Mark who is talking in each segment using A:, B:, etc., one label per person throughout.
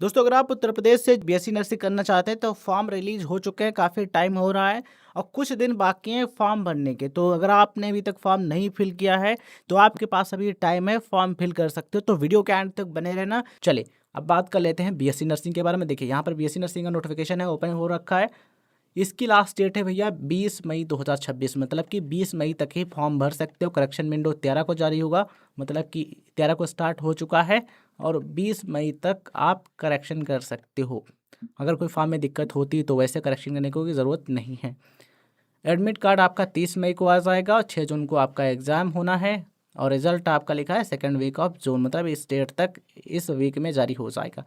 A: दोस्तों अगर आप उत्तर प्रदेश से बीएससी नर्सिंग करना चाहते हैं तो फॉर्म रिलीज हो चुके हैं, काफ़ी टाइम हो रहा है और कुछ दिन बाकी हैं फॉर्म भरने के। तो अगर आपने अभी तक फॉर्म नहीं फिल किया है तो आपके पास अभी टाइम है, फॉर्म फिल कर सकते हो। तो वीडियो के एंड तक बने रहना। चलिए अब बात कर लेते हैं बीएससी नर्सिंग के बारे में। देखिए यहाँ पर बीएससी नर्सिंग का नोटिफिकेशन है, ओपन हो रखा है। इसकी लास्ट डेट है भैया 20 मई 2026, मतलब कि 20 मई तक ही फॉर्म भर सकते हो। करेक्शन विंडो 13 को जारी होगा, मतलब कि 13 को स्टार्ट हो चुका है और 20 मई तक आप करेक्शन कर सकते हो। अगर कोई फॉर्म में दिक्कत होती तो वैसे करेक्शन करने की ज़रूरत नहीं है। एडमिट कार्ड आपका 30 मई को आ जाएगा और 6 जून को आपका एग्ज़ाम होना है और रिजल्ट आपका लिखा है 2nd वीक ऑफ जून, मतलब इस डेट तक इस वीक में जारी हो जाएगा।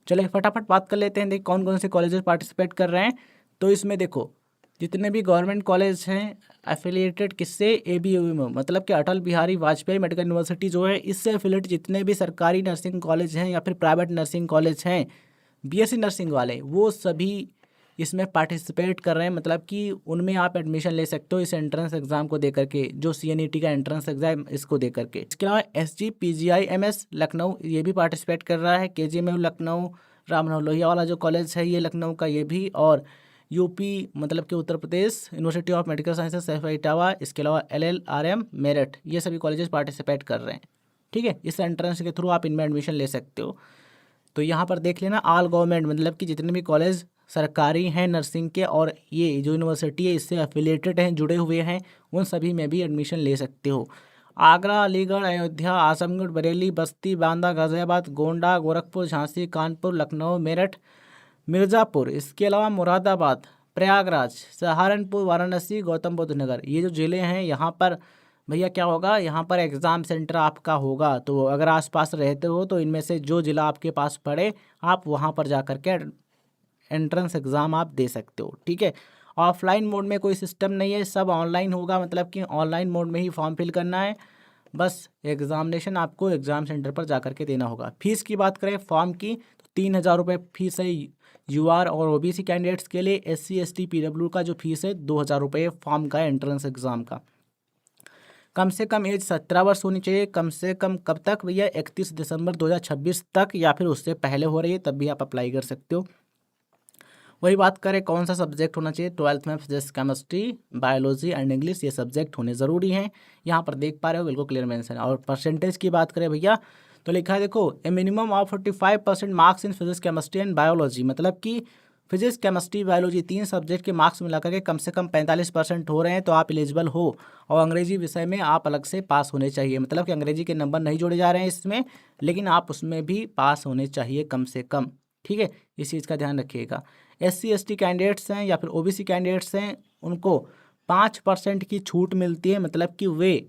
A: चलिए फटाफट बात कर लेते हैं, देखिए कौन कौन से कॉलेजेस पार्टिसिपेट कर रहे हैं। तो इसमें देखो जितने भी गवर्नमेंट कॉलेज हैं एफिलिएटेड किससे, एबीवीपी में, मतलब कि अटल बिहारी वाजपेयी मेडिकल यूनिवर्सिटी जो है इससे एफिलिएट जितने भी सरकारी नर्सिंग कॉलेज हैं या फिर प्राइवेट नर्सिंग कॉलेज हैं बीएससी नर्सिंग वाले, वो सभी इसमें पार्टिसिपेट कर रहे हैं। मतलब कि उनमें आप एडमिशन ले सकते हो इस एंट्रेंस एग्जाम को दे करके, जो सीएनईटी का एंट्रेंस एग्जाम इसको दे करके। इसके अलावा SGPGIMS लखनऊ ये भी पार्टिसिपेट कर रहा है। KGMU लखनऊ, राम मनोहर लोहिया वाला जो कॉलेज है ये लखनऊ का ये भी, और यूपी मतलब कि Uttar Pradesh university of medical sciences Saifai Etawah, इसके अलावा LLRM मेरठ, ये सभी कॉलेजेस पार्टिसिपेट कर रहे हैं। ठीक है, इस एंट्रेंस के थ्रू आप इनमें एडमिशन ले सकते हो। तो यहाँ पर देख लेना ऑल गवर्नमेंट, मतलब कि जितने भी कॉलेज सरकारी हैं नर्सिंग के और ये जो यूनिवर्सिटी है इससे एफिलिएटेड हैं, जुड़े हुए हैं, उन सभी में भी एडमिशन ले सकते हो। आगरा, अलीगढ़, अयोध्या, आजमगढ़, बरेली, बस्ती, बांदा, गाजियाबाद, गोंडा, गोरखपुर, झांसी, कानपुर, लखनऊ, मेरठ, मिर्ज़ापुर, इसके अलावा मुरादाबाद, प्रयागराज, सहारनपुर, वाराणसी, गौतम बुद्ध नगर, ये जो ज़िले हैं यहाँ पर भैया क्या होगा, यहाँ पर एग्ज़ाम सेंटर आपका होगा। तो अगर आसपास रहते हो तो इनमें से जो ज़िला आपके पास पड़े आप वहाँ पर जा कर के एंट्रेंस एग्ज़ाम आप दे सकते हो। ठीक है, ऑफलाइन मोड में कोई सिस्टम नहीं है, सब ऑनलाइन होगा, मतलब कि ऑनलाइन मोड में ही फॉर्म फिल करना है। बस एग्ज़ामिनेशन आपको एग्ज़ाम सेंटर पर जा कर के देना होगा। फ़ीस की बात करें फॉर्म की तो 3,000 रुपये फ़ीस है UR और OBC कैंडिडेट्स के लिए। SC ST PW का जो फीस है 2,000 रुपये फॉर्म का, एंट्रेंस एग्ज़ाम का। कम से कम एज 17 वर्ष होनी चाहिए। कम से कम कब तक भैया, 31 दिसंबर 2026 तक, या फिर उससे पहले हो रही है तब भी आप अप्लाई कर सकते हो। वही बात करें कौन सा सब्जेक्ट होना चाहिए, 12th में physics, chemistry, biology and English, ये सब्जेक्ट होने ज़रूरी हैं। यहाँ पर देख पा रहे हो बिल्कुल क्लियर मेंशन है। और परसेंटेज की बात करें भैया तो लिखा है देखो, ए minimum of 45% marks in physics, chemistry and biology, मतलब कि फिजिक्स, केमिस्ट्री, बायोलॉजी तीन सब्जेक्ट के मार्क्स मिला करके कम से कम 45% हो रहे हैं तो आप एलिजिबल हो। और अंग्रेजी विषय में आप अलग से पास होने चाहिए, मतलब कि अंग्रेजी के नंबर नहीं जोड़े जा रहे हैं इसमें, लेकिन आप उसमें भी पास होने चाहिए कम से कम। ठीक है, इस चीज़ का ध्यान रखिएगा। SC ST कैंडिडेट्स हैं या फिर OBC कैंडिडेट्स हैं, उनको 5% की छूट मिलती है, मतलब कि वे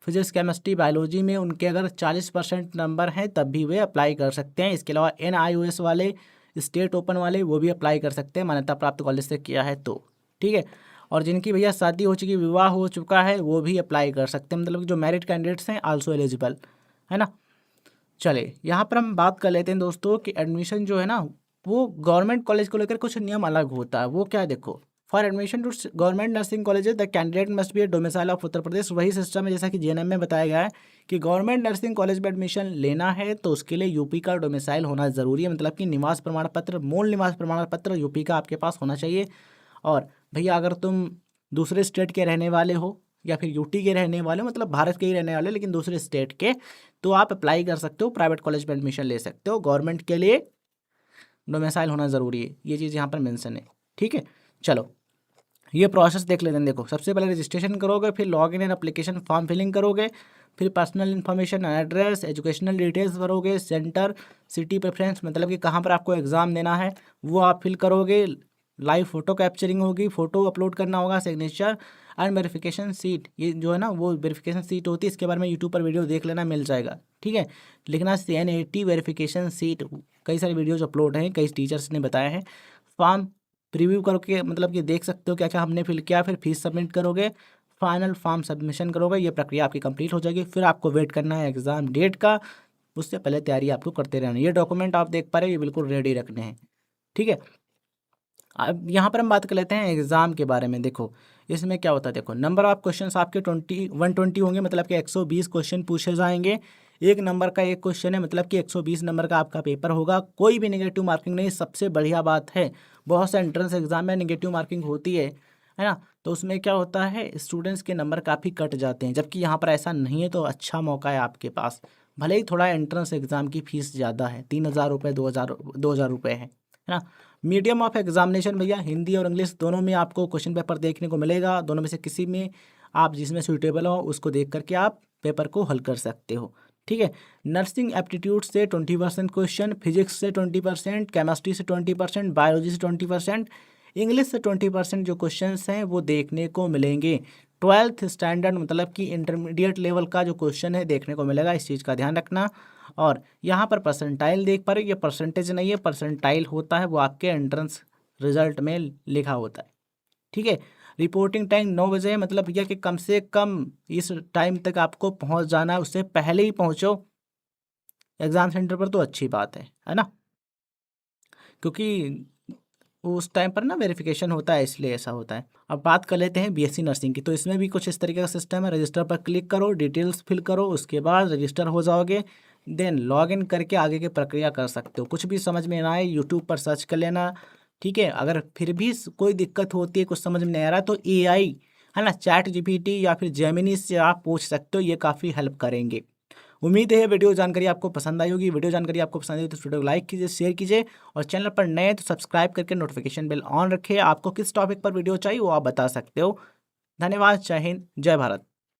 A: फिजिक्स, केमिस्ट्री, बायोलॉजी में उनके अगर 40% नंबर हैं तब भी वे अप्लाई कर सकते हैं। इसके अलावा NIOS वाले, स्टेट ओपन वाले, वो भी अप्लाई कर सकते हैं मान्यता प्राप्त कॉलेज से किया है तो। ठीक है, और जिनकी भैया शादी हो चुकी, विवाह हो चुका है, वो भी अप्लाई कर सकते हैं, मतलब कि जो मैरिड कैंडिडेट्स हैं आल्सो एलिजिबल, है ना। चले यहाँ पर हम बात कर लेते हैं दोस्तों कि एडमिशन जो है ना वो गवर्नमेंट कॉलेज को लेकर कुछ नियम अलग होता है। वो क्या है देखो, for admission to government nursing colleges the candidate must be a domicile of Uttar Pradesh. वही सिस्टम है जैसा कि JNM में बताया गया है कि गवर्नमेंट नर्सिंग कॉलेज में एडमिशन लेना है तो उसके लिए यूपी का डोमिसाइल होना ज़रूरी है, मतलब कि निवास प्रमाण पत्र, मूल निवास प्रमाण पत्र यूपी का आपके पास होना चाहिए। और भैया अगर तुम दूसरे स्टेट के रहने वाले हो या फिर यूटी के रहने वाले हो, मतलब भारत के ही रहने वाले लेकिन दूसरे स्टेट के, तो आप अप्लाई कर सकते हो, प्राइवेट कॉलेज में एडमिशन ले सकते हो। गवर्नमेंट के लिए डोमिसाइल होना ज़रूरी है, ये चीज़ यहाँ पर मेंशन है। ठीक है, चलो ये प्रोसेस देख लेते हैं। देखो सबसे पहले रजिस्ट्रेशन करोगे, फिर login and application form filling करोगे, फिर personal information, address, educational details भरोगे, सेंटर, सिटी प्रेफरेंस, मतलब कि कहाँ पर आपको एग्ज़ाम देना है वो आप फिल करोगे, लाइव फ़ोटो कैप्चरिंग होगी, फ़ोटो अपलोड करना होगा, सिग्नेचर एंड वेरिफिकेशन सीट, ये जो है ना वो वेरिफिकेशन सीट होती है, इसके बारे में यूट्यूब पर वीडियो देख लेना, मिल जाएगा। ठीक है, लिखना CN80 वेरिफिकेशन सीट, कई सारे वीडियोज़ अपलोड हैं, कई टीचर्स ने बताया है। फॉर्म प्रीव्यू करके मतलब कि देख सकते हो क्या क्या हमने फिल किया, फिर फीस सबमिट करोगे, फाइनल फॉर्म सबमिशन करोगे, ये प्रक्रिया आपकी कंप्लीट हो जाएगी। फिर आपको वेट करना है एग्ज़ाम डेट का, उससे पहले तैयारी आपको करते रहना है। ये डॉक्यूमेंट आप देख पा रहे हो, ये बिल्कुल रेडी रखने हैं। ठीक है, अब यहाँ पर हम बात कर लेते हैं एग्ज़ाम के बारे में। देखो इसमें क्या होता है, देखो नंबर ऑफ क्वेश्चंस आपके 120 होंगे, मतलब कि 120 क्वेश्चन पूछे जाएंगे। 1 नंबर का एक क्वेश्चन है, मतलब कि 120 नंबर का आपका पेपर होगा, कोई भी नेगेटिव मार्किंग नहीं, सबसे बढ़िया बात है। बहुत से एंट्रेंस एग्जाम में नेगेटिव मार्किंग होती है ना, तो उसमें क्या होता है, स्टूडेंट्स के नंबर काफ़ी कट जाते हैं, जबकि यहाँ पर ऐसा नहीं है। तो अच्छा मौका है आपके पास, भले ही थोड़ा एंट्रेंस एग्जाम की फीस ज़्यादा है, 3,000 रुपये, 2,000 रुपये है ना। मीडियम ऑफ एग्जामिनेशन भैया हिंदी और इंग्लिश दोनों में आपको क्वेश्चन पेपर देखने को मिलेगा, दोनों में से किसी में आप जिसमें सूटेबल हो उसको देख करके आप पेपर को हल कर सकते हो, ठीक है। नर्सिंग एप्टीट्यूड से 20% क्वेश्चन, फिजिक्स से 20%, केमिस्ट्री से 20%, बायोलॉजी से 20%, इंग्लिश से 20% जो क्वेश्चंस हैं वो देखने को मिलेंगे। 12th स्टैंडर्ड मतलब कि इंटरमीडिएट लेवल का जो क्वेश्चन है देखने को मिलेगा, इस चीज़ का ध्यान रखना। और यहाँ पर परसेंटाइल देख पा रहे हो, ये परसेंटेज नहीं है, परसेंटाइल होता है, वो आपके एंट्रेंस रिजल्ट में लिखा होता है, ठीक है। रिपोर्टिंग टाइम 9 बजे है, मतलब भैया कि कम से कम इस टाइम तक आपको पहुंच जाना है, उससे पहले ही पहुंचो एग्ज़ाम सेंटर पर तो अच्छी बात है ना, क्योंकि उस टाइम पर ना वेरिफिकेशन होता है, इसलिए ऐसा होता है। अब बात कर लेते हैं बीएससी नर्सिंग की, तो इसमें भी कुछ इस तरीके का सिस्टम है। रजिस्टर पर क्लिक करो, डिटेल्स फिल करो, उसके बाद रजिस्टर हो जाओगे, देन लॉगिन करके आगे की प्रक्रिया कर सकते हो। कुछ भी समझ में ना आए यूट्यूब पर सर्च कर लेना, ठीक है। अगर फिर भी कोई दिक्कत होती है, कुछ समझ में नहीं आ रहा, तो एआई है ना, चैट जीपीटी या फिर जेमिनी से आप पूछ सकते हो, ये काफ़ी हेल्प करेंगे। उम्मीद है वीडियो जानकारी आपको पसंद आई होगी। वीडियो जानकारी आपको पसंद आई तो वीडियो को लाइक कीजिए, शेयर कीजिए, और चैनल पर नए तो सब्सक्राइब करके नोटिफिकेशन बेल ऑन रखिए। आपको किस टॉपिक पर वीडियो चाहिए वो आप बता सकते हो। धन्यवाद, जय हिंद, जय भारत।